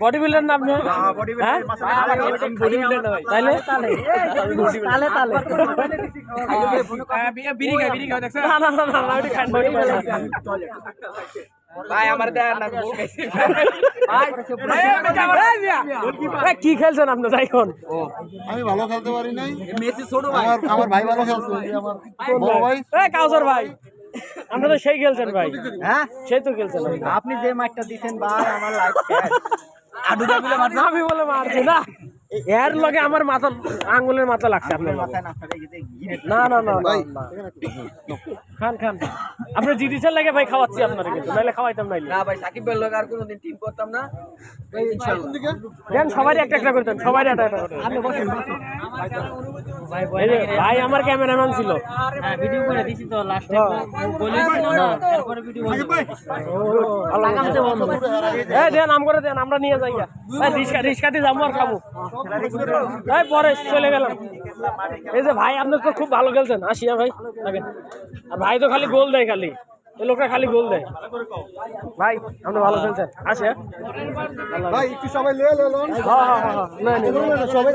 Body builder না আপনি? হ্যাঁ বডি বিল্ডার না ভাই, তাইলে তালে তালে বিড়ি খাই দেখছ? না না না না ওটা খান বডি বিল্ডার ভাই। আমার দেন না ভাই কি খেলছেন আপনি? এখন আমি ভালো খেলতে পারি নাই, মেসি ছোট ভাই, আমার ভাই ভালো খেলছে, আমার বড় ভাই কাউসার ভাই। আপনি তো সেই খেলছেন ভাই। হ্যাঁ সেই তো খেলছেন আপনি যে মাইকটা দিবেন ভাই আমার লাইফ আডু দাবিলে মারছে। আমি বলে মারছি না, এর লগে আমার মাথা আঙ্গুলের মাথা লাগছে আপনার মাথায় না আপনাদের না না না না খান খান আপনি জিদিছেন লাগে ভাই খাওয়াচ্ছি আপনার, কিন্তু নাইলে খাওয়াইতাম নাইলে। না ভাই সাকিব ভাইয়ের লগে আর কোনোদিন টিম করতাম না ইনশাআল্লাহ। দেন সবারই একটা একটা করতেন, সবারই একটা একটা করতেন। এই যে ভাই আমার ক্যামেরাম্যান ছিল, ভিডিও করে দিছি তো লাস্টে বলেছিল না, তারপরে ভিডিও বন্ধ করে দিছি। এই দেন নাম করে দেন, আমরা নিয়ে যাই। রিস্কাতে যাবো আর খাবো, এই পরে চলে গেলাম। এই যে ভাই আপনি তো খুব ভালো খেলছেন, আসিয়া ভাই থাকেন। আর ভাই তো খালি গোল দেয়, খালি এই লোকটা খালি গোল দেয়। ভাই আপনি ভালো খেলছেন, আসিয়া ভাই একটু সবাই লয়ে লন। হ্যাঁ হ্যাঁ হ্যাঁ, না না সবাই